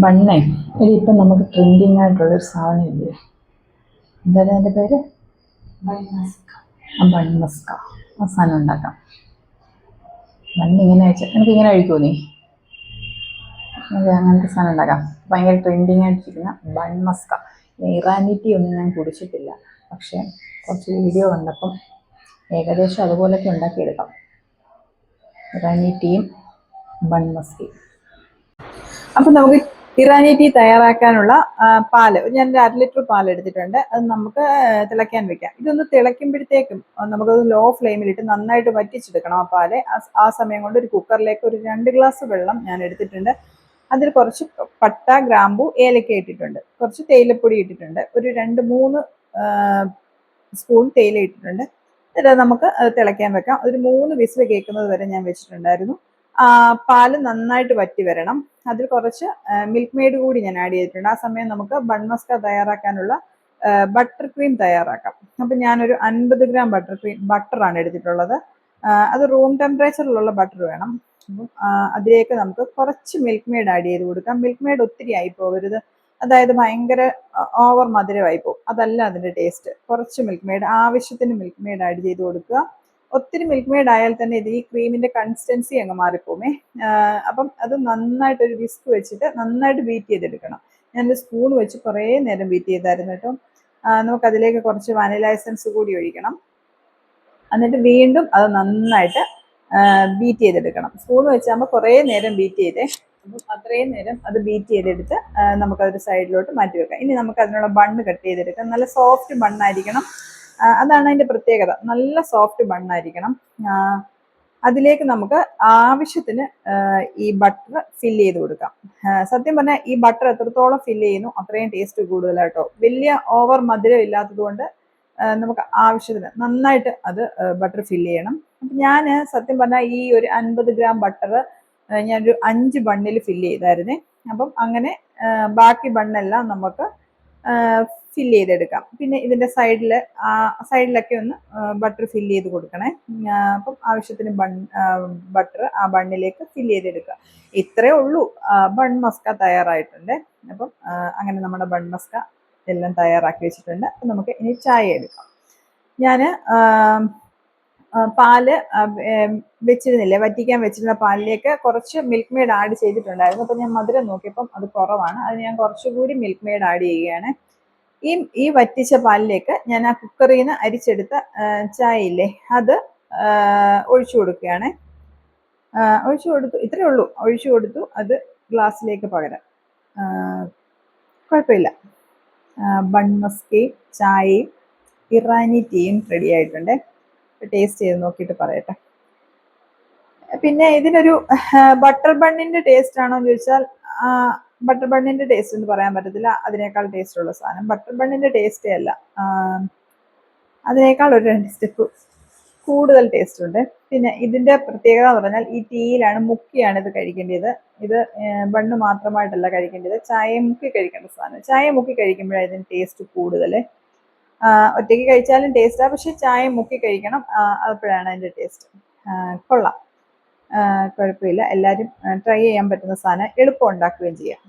ബണ്ണേ ഇപ്പം നമുക്ക് ട്രെൻഡിങ് ആയിട്ടുള്ളൊരു സാധനം ഇല്ലേ, എന്തായാലും അതിൻ്റെ പേര് ബൺമസ്ക. ആ സാധനം ഉണ്ടാക്കാം. ബണ്ണിങ്ങനെ വെച്ചാൽ എനിക്ക് ഇങ്ങനെ കഴിക്കുമോ നീ? അതെ, അങ്ങനത്തെ സാധനം ഉണ്ടാക്കാം. ഭയങ്കര ട്രെൻഡിങ് ആയിട്ടിരിക്കുന്ന ബൺമസ്ക. ഇറാനി ടീ ഒന്നും ഞാൻ കുടിച്ചിട്ടില്ല, പക്ഷേ കുറച്ച് വീഡിയോ കണ്ടപ്പം ഏകദേശം അതുപോലൊക്കെ ഉണ്ടാക്കിയെടുക്കാം. ഇറാനി ടീയും ബൺമസ്കയും. അപ്പം നമുക്ക് ഇറാനി ടീ തയ്യാറാക്കാനുള്ള പാല് ഞാൻ 1/2 ലിറ്റർ പാൽ എടുത്തിട്ടുണ്ട്. അത് നമുക്ക് തിളയ്ക്കാൻ വെക്കാം. ഇതൊന്ന് തിളയ്ക്കുമ്പോഴത്തേക്കും നമുക്കത് ലോ ഫ്ലെയിമിലിട്ട് നന്നായിട്ട് വറ്റിച്ചെടുക്കണം ആ പാല്. ആ സമയം കൊണ്ട് ഒരു കുക്കറിലേക്ക് ഒരു 2 ഗ്ലാസ് വെള്ളം ഞാൻ എടുത്തിട്ടുണ്ട്. അതിൽ കുറച്ച് പട്ട, ഗ്രാമ്പു, ഏലക്ക ഇട്ടിട്ടുണ്ട്. കുറച്ച് തേയിലപ്പൊടി ഇട്ടിട്ടുണ്ട്. ഒരു 2-3 സ്പൂൺ തേയില ഇട്ടിട്ടുണ്ട്. എന്നിട്ട് നമുക്ക് അത് തിളയ്ക്കാൻ വെക്കാം. ഒരു 3 വിസിൽ കേൾക്കുന്നത് വരെ ഞാൻ വെച്ചിട്ടുണ്ടായിരുന്നു. പാല് നന്നായിട്ട് വറ്റി വരണം. അതിൽ കുറച്ച് മിൽക്ക് മെയ്ഡ് കൂടി ഞാൻ ആഡ് ചെയ്തിട്ടുണ്ട്. ആ സമയം നമുക്ക് ബൺമസ്ക തയ്യാറാക്കാനുള്ള ബട്ടർ ക്രീം തയ്യാറാക്കാം. അപ്പം ഞാനൊരു 50 ഗ്രാം ബട്ടറാണ് എടുത്തിട്ടുള്ളത്. അത് റൂം ടെമ്പറേച്ചറിലുള്ള ബട്ടർ വേണം. അപ്പം അതിലേക്ക് നമുക്ക് കുറച്ച് മിൽക്ക് മെയ്ഡ് ആഡ് ചെയ്ത് കൊടുക്കാം. മിൽക്ക് മെയ്ഡ് ഒത്തിരി ആയി പോകരുത്, അതായത് ഭയങ്കര ഓവർ മധുരമായി പോകും. അതല്ല അതിൻ്റെ ടേസ്റ്റ്. കുറച്ച് മിൽക്ക് മെയ്ഡ്, ആവശ്യത്തിന് മിൽക്ക് മെയ്ഡ് ആഡ് ചെയ്ത് കൊടുക്കുക. ഒത്തിരി മിൽക്ക് മെയ്ഡ് ആയാൽ തന്നെ ഇത് ഈ ക്രീമിൻ്റെ കൺസിസ്റ്റൻസി അങ്ങ് മാറിപ്പോമേ. അപ്പം അത് നന്നായിട്ട് ഒരു വിസ്ക് വെച്ചിട്ട് നന്നായിട്ട് ബീറ്റ് ചെയ്തെടുക്കണം. ഞാനൊരു സ്പൂൺ വെച്ച് കുറേ നേരം ബീറ്റ് ചെയ്തായിരുന്നു കേട്ടോ. നമുക്കതിലേക്ക് കുറച്ച് വനില എസൻസ് കൂടി ഒഴിക്കണം. എന്നിട്ട് വീണ്ടും അത് നന്നായിട്ട് ബീറ്റ് ചെയ്തെടുക്കണം. സ്പൂൺ വെച്ചാകുമ്പോൾ കുറേ നേരം ബീറ്റ് ചെയ്തേ. അപ്പം അത്രയും നേരം അത് ബീറ്റ് ചെയ്തെടുത്ത് നമുക്കതൊരു സൈഡിലോട്ട് മാറ്റി വെക്കാം. ഇനി നമുക്ക് അതിനുള്ള ബണ്ണ് കട്ട് ചെയ്തെടുക്കാം. നല്ല സോഫ്റ്റ് ബണ്ണായിരിക്കണം. അതാണ് അതിൻ്റെ പ്രത്യേകത. നല്ല സോഫ്റ്റ് ബണ്ണായിരിക്കണം. അതിലേക്ക് നമുക്ക് ആവശ്യത്തിന് ഈ ബട്ടർ ഫില്ല് ചെയ്ത് കൊടുക്കാം. സത്യം പറഞ്ഞാൽ ഈ ബട്ടർ എത്രത്തോളം ഫില്ല് ചെയ്യുന്നു അത്രയും ടേസ്റ്റ് കൂടുതലാട്ടോ. വലിയ ഓവർ മധുരം ഇല്ലാത്തത് കൊണ്ട് നമുക്ക് ആവശ്യത്തിന് നന്നായിട്ട് അത് ബട്ടർ ഫില്ല് ചെയ്യണം. അപ്പം ഞാൻ സത്യം പറഞ്ഞാൽ ഈ ഒരു 50 ഗ്രാം ബട്ടർ ഞാനൊരു 5 ബണ്ണിൽ ഫില്ല് ചെയ്തായിരുന്നേ. അപ്പം അങ്ങനെ ബാക്കി ബണ്ണെല്ലാം നമുക്ക് ഫില്ല് ചെയ്തെടുക്കാം. പിന്നെ ഇതിൻ്റെ സൈഡിലൊക്കെ ഒന്ന് ബട്ടർ ഫില്ല് ചെയ്ത് കൊടുക്കണേ. അപ്പം ആവശ്യത്തിന് ബട്ടർ ആ ബണ്ണിലേക്ക് ഫില്ല് ചെയ്തെടുക്കുക. ഇത്രയേ ഉള്ളൂ. ബൺമസ്ക തയ്യാറായിട്ടുണ്ട്. അപ്പം അങ്ങനെ നമ്മുടെ ബൺമസ്ക എല്ലാം തയ്യാറാക്കി വെച്ചിട്ടുണ്ട്. അപ്പം നമുക്ക് ഇനി ചായ എടുക്കാം. ഞാൻ പാല് വെച്ചിരുന്നില്ലേ, വറ്റിക്കാൻ വെച്ചിരുന്ന പാലിലേക്ക് കുറച്ച് മിൽക്ക് മെയ്ഡ് ആഡ് ചെയ്തിട്ടുണ്ടായിരുന്നു. അപ്പം ഞാൻ മധുരം നോക്കിയപ്പം അത് കുറവാണ്. അതിന് ഞാൻ കുറച്ചുകൂടി മിൽക്ക് മെയ്ഡ് ആഡ് ചെയ്യുകയാണ്. ഈ വറ്റിച്ച പാലിലേക്ക് ഞാൻ ആ കുക്കറിൽ നിന്ന് അരിച്ചെടുത്ത ചായ ഇല്ലേ, അത് ഒഴിച്ചു കൊടുക്കുകയാണ്. ഒഴിച്ചു കൊടുത്തു. ഇത്രയേ ഉള്ളൂ. ഒഴിച്ചു കൊടുത്തു. അത് ഗ്ലാസ്സിലേക്ക് പകരം. കുഴപ്പമില്ല. ബൺമസ്കയും ചായയും ഇറാനി ടീയും റെഡി ആയിട്ടുണ്ട്. ടേസ്റ്റ് ചെയ്ത് നോക്കിയിട്ട് പറയട്ടെ. പിന്നെ ഇതിനൊരു ബട്ടർ ബണ്ണിൻ്റെ ടേസ്റ്റ് ആണോ എന്ന് ചോദിച്ചാൽ ബട്ടർ ബണ്ണിൻ്റെ ടേസ്റ്റ് എന്ന് പറയാൻ പറ്റത്തില്ല. അതിനേക്കാൾ ടേസ്റ്റ് ഉള്ള സാധനം ബട്ടർ ബണ്ണിൻ്റെ ടേസ്റ്റേ അല്ല, അതിനേക്കാൾ ഒരു 2 സ്റ്റെപ്പ് കൂടുതൽ ടേസ്റ്റ് ഉണ്ട്. പിന്നെ ഇതിൻ്റെ പ്രത്യേകത എന്ന് പറഞ്ഞാൽ ഈ ടീയിലാണ് മുക്കിയാണ് ഇത് കഴിക്കേണ്ടത്. ഇത് ബണ്ണ് മാത്രമായിട്ടല്ല കഴിക്കേണ്ടത്, ചായ മുക്കി കഴിക്കേണ്ട സാധനം. ചായ മുക്കി കഴിക്കുമ്പോഴാണ് ഇതിന് ടേസ്റ്റ് കൂടുതൽ. ഒറ്റയ്ക്ക് കഴിച്ചാലും ടേസ്റ്റാണ്, പക്ഷെ ചായ മുക്കി കഴിക്കണം. അപ്പോഴാണ് അതിൻ്റെ ടേസ്റ്റ്. കൊള്ളാം, കുഴപ്പമില്ല. എല്ലാവരും ട്രൈ ചെയ്യാൻ പറ്റുന്ന സാധനം, എളുപ്പം ഉണ്ടാക്കുകയും ചെയ്യാം.